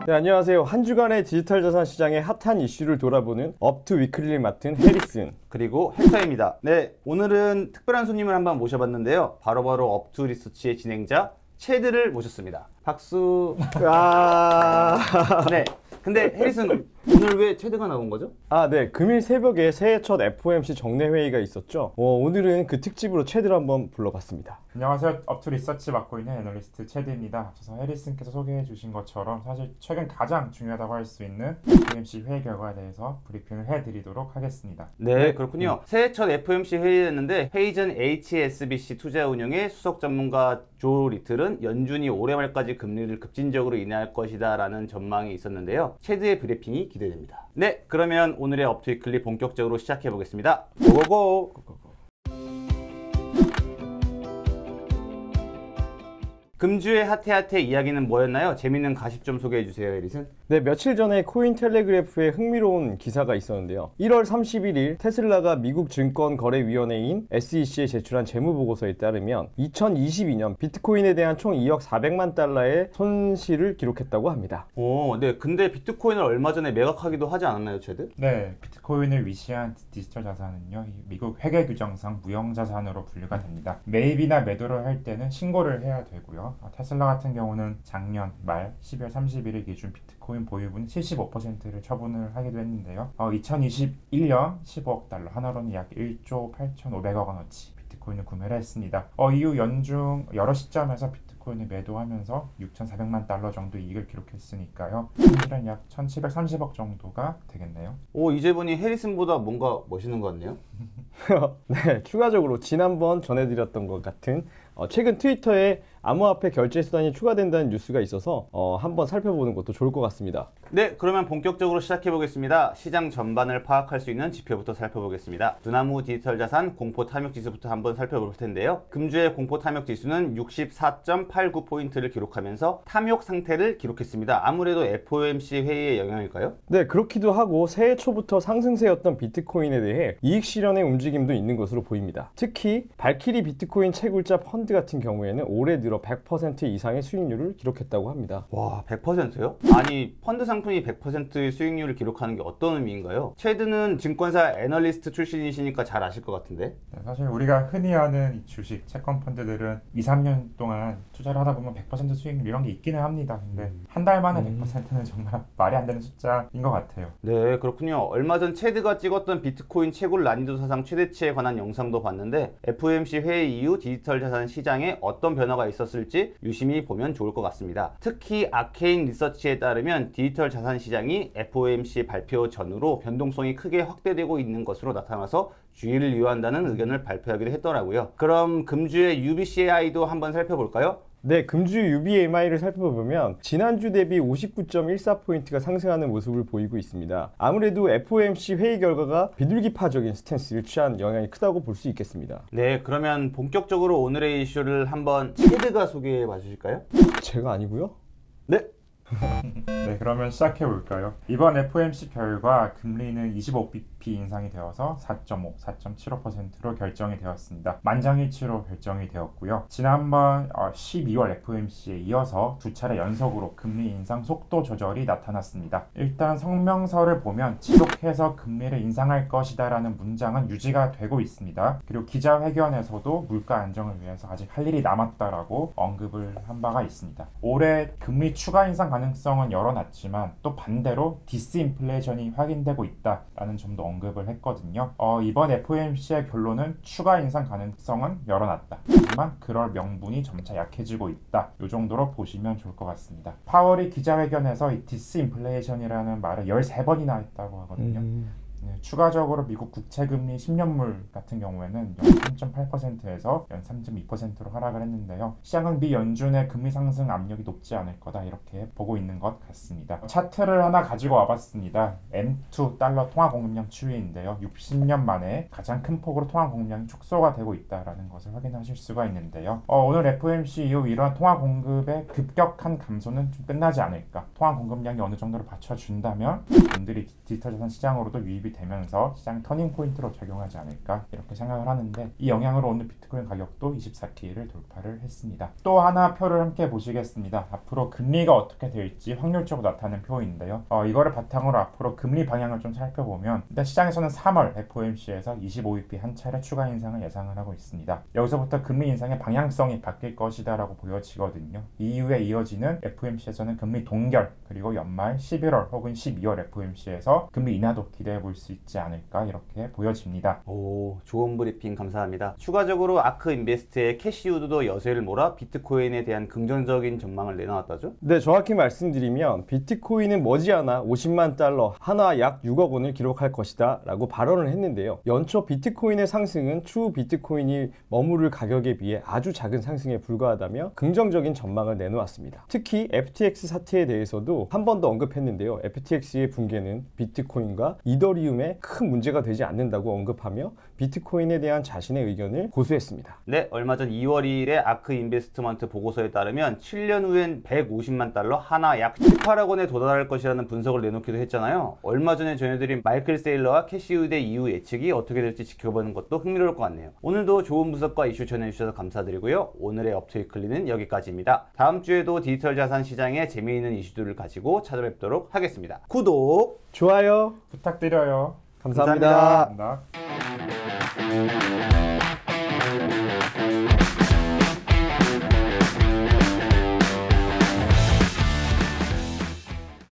네, 안녕하세요. 한 주간의 디지털 자산 시장의 핫한 이슈를 돌아보는 업투 위클리를 맡은 해리슨 그리고 헬터입니다. 네, 오늘은 특별한 손님을 한번 모셔봤는데요. 바로바로 업투 리서치의 진행자 체드를 모셨습니다. 박수. 네, 근데 해리슨 오늘 왜 체드가 나온 거죠? 네. 금일 새벽에 새해 첫 FOMC 정례 회의가 있었죠. 오늘은 그 특집으로 체드를 한번 불러봤습니다. 안녕하세요. 업투 리서치 맡고 있는 애널리스트 체드입니다. 앞서서 해리슨께서 소개해 주신 것처럼 사실 최근 가장 중요하다고 할 수 있는 FOMC 회의 결과에 대해서 브리핑을 해드리도록 하겠습니다. 네, 그렇군요. 새해 첫 FOMC 회의였는데 회의 전 HSBC 투자운용의 수석 전문가 조 리틀은 연준이 올해 말까지 금리를 급진적으로 인하할 것이다 라는 전망이 있었는데요. 체드의 브리핑이 기대됩니다. 네, 그러면 오늘의 업투 위클리 본격적으로 시작해 보겠습니다. 고고고! 금주의 핫해 이야기는 뭐였나요? 재밌는 가십 좀 소개해 주세요, 해리슨. 네, 며칠 전에 코인텔레그래프에 흥미로운 기사가 있었는데요. 1월 31일 테슬라가 미국 증권거래위원회인 SEC에 제출한 재무보고서에 따르면 2022년 비트코인에 대한 총 2억 400만 달러의 손실을 기록했다고 합니다. 네. 근데 비트코인을 얼마 전에 매각하기도 하지 않았나요, 체드? 네, 비트코인을 위시한 디지털 자산은요, 미국 회계 규정상 무형자산으로 분류가 됩니다. 매입이나 매도를 할 때는 신고를 해야 되고요. 테슬라 같은 경우는 작년 말 12월 31일 기준 비트코인 보유분 75%를 처분을 하기도 했는데요. 2021년 15억 달러, 하나로는 약 1조 8,500억 원어치 비트코인을 구매를 했습니다. 이후 연중 여러 시점에서 비트코인을 매도하면서 6,400만 달러 정도 이익을 기록했으니까요. 현실은 약 1,730억 정도가 되겠네요. 이제 보니 해리슨보다 뭔가 멋있는 것 같네요. 네, 추가적으로 지난번 전해드렸던 것 같은 최근 트위터에 암호화폐 결제 수단이 추가된다는 뉴스가 있어서 한번 살펴보는 것도 좋을 것 같습니다. 네, 그러면 본격적으로 시작해 보겠습니다. 시장 전반을 파악할 수 있는 지표부터 살펴보겠습니다. 두나무 디지털 자산 공포 탐욕 지수부터 한번 살펴볼 텐데요. 금주의 공포 탐욕 지수는 64.89포인트를 기록하면서 탐욕 상태를 기록했습니다. 아무래도 FOMC 회의의 영향일까요? 네, 그렇기도 하고 새해 초부터 상승세였던 비트코인에 대해 이익 실현의 움직임도 있는 것으로 보입니다. 특히 발키리 비트코인 채굴자 펀드 같은 경우에는 올해 들어 100% 이상의 수익률을 기록했다고 합니다. 와, 100%요? 아니, 펀드 상품이 100%의 수익률을 기록하는 게 어떤 의미인가요? 체드는 증권사 애널리스트 출신이시니까 잘 아실 것 같은데. 네, 사실 우리가 흔히 아는 이 주식, 채권 펀드들은 2-3년 동안 투자를 하다 보면 100% 수익률 이런 게 있기는 합니다. 근데 한 달 만에 100%는 정말 말이 안 되는 숫자인 것 같아요. 네, 그렇군요. 얼마 전 체드가 찍었던 비트코인 채굴 난이도 사상 최대치에 관한 영상도 봤는데 FOMC 회의 이후 디지털 자산 시장에 어떤 변화가 있었을지 유심히 보면 좋을 것 같습니다. 특히 아케인 리서치에 따르면 디지털 자산 시장이 FOMC 발표 전후로 변동성이 크게 확대되고 있는 것으로 나타나서 주의를 요한다는 의견을 발표하기도 했더라고요. 그럼 금주의 UBCI도 한번 살펴볼까요? 네, 금주 UBMI를 살펴보면 지난주 대비 59.14포인트가 상승하는 모습을 보이고 있습니다. 아무래도 FOMC 회의 결과가 비둘기파적인 스탠스를 취한 영향이 크다고 볼 수 있겠습니다. 네, 그러면 본격적으로 오늘의 이슈를 한번 체드가 소개해 봐 주실까요? 제가 아니고요? 네. 네, 그러면 시작해 볼까요? 이번 FOMC 결과 금리는 25bp 인상이 되어서 4.5, 4.75%로 결정이 되었습니다. 만장일치로 결정이 되었고요. 지난번 12월 FOMC에 이어서 두 차례 연속으로 금리 인상 속도 조절이 나타났습니다. 일단 성명서를 보면 지속해서 금리를 인상할 것이다 라는 문장은 유지가 되고 있습니다. 그리고 기자회견에서도 물가 안정을 위해서 아직 할 일이 남았다라고 언급을 한 바가 있습니다. 올해 금리 추가 인상 가능성은 열어놨지만 또 반대로 디스인플레이션이 확인되고 있다라는 점도 언급을 했거든요. 이번 FOMC의 결론은 추가 인상 가능성은 열어놨다. 하지만 그럴 명분이 점차 약해지고 있다. 이 정도로 보시면 좋을 것 같습니다. 파월이 기자회견에서 이 디스인플레이션이라는 말을 13번이나 했다고 하거든요. 네, 추가적으로 미국 국채금리 10년물 같은 경우에는 연 3.8%에서 연 3.2%로 하락을 했는데요. 시장은 미 연준의 금리 상승 압력이 높지 않을 거다 이렇게 보고 있는 것 같습니다. 차트를 하나 가지고 와봤습니다. M2 달러 통화 공급량 추이인데요. 60년 만에 가장 큰 폭으로 통화 공급량이 축소가 되고 있다는 것을 확인하실 수가 있는데요. 오늘 FOMC 이후 이러한 통화 공급의 급격한 감소는 좀 끝나지 않을까. 통화 공급량이 어느 정도로 받쳐준다면 분들이 디지털 자산 시장으로도 유입이 되면서 시장 터닝 포인트로 작용하지 않을까 이렇게 생각을 하는데, 이 영향으로 오늘 비트코인 가격도 24K를 돌파를 했습니다. 또 하나 표를 함께 보시겠습니다. 앞으로 금리가 어떻게 될지 확률적으로 나타나는 표인데요. 이거를 바탕으로 앞으로 금리 방향을 좀 살펴보면, 일단 시장에서는 3월 FOMC에서 25bp 한 차례 추가 인상을 예상을 하고 있습니다. 여기서부터 금리 인상의 방향성이 바뀔 것이다 라고 보여지거든요. 이후에 이어지는 FOMC에서는 금리 동결, 그리고 연말 11월 혹은 12월 FOMC에서 금리 인하도 기대해 볼 수 있지 않을까 이렇게 보여집니다. 오, 좋은 브리핑 감사합니다. 추가적으로 아크 인베스트의 캐시우드도 여세를 몰아 비트코인에 대한 긍정적인 전망을 내놓았다죠? 네, 정확히 말씀드리면 비트코인은 머지않아 50만 달러, 하나 약 6억 원을 기록할 것이다 라고 발언을 했는데요. 연초 비트코인의 상승은 추후 비트코인이 머무를 가격에 비해 아주 작은 상승에 불과하다며 긍정적인 전망을 내놓았습니다. 특히 FTX 사태에 대해서도 한 번 더 언급했는데요. FTX의 붕괴는 비트코인과 이더리움에 큰 문제가 되지 않는다고 언급하며 비트코인에 대한 자신의 의견을 고수했습니다. 네, 얼마 전 2월 2일에 아크 인베스트먼트 보고서에 따르면 7년 후엔 150만 달러, 하나 약 18억 원에 도달할 것이라는 분석을 내놓기도 했잖아요. 얼마 전에 전해드린 마이클 세일러와 캐시우드의 이후 예측이 어떻게 될지 지켜보는 것도 흥미로울 것 같네요. 오늘도 좋은 분석과 이슈 전해주셔서 감사드리고요. 오늘의 업트위클리는 여기까지입니다. 다음 주에도 디지털 자산 시장에 재미있는 이슈들을 가지고 찾아뵙도록 하겠습니다. 구독, 좋아요 부탁드려요. 감사합니다. 감사합니다.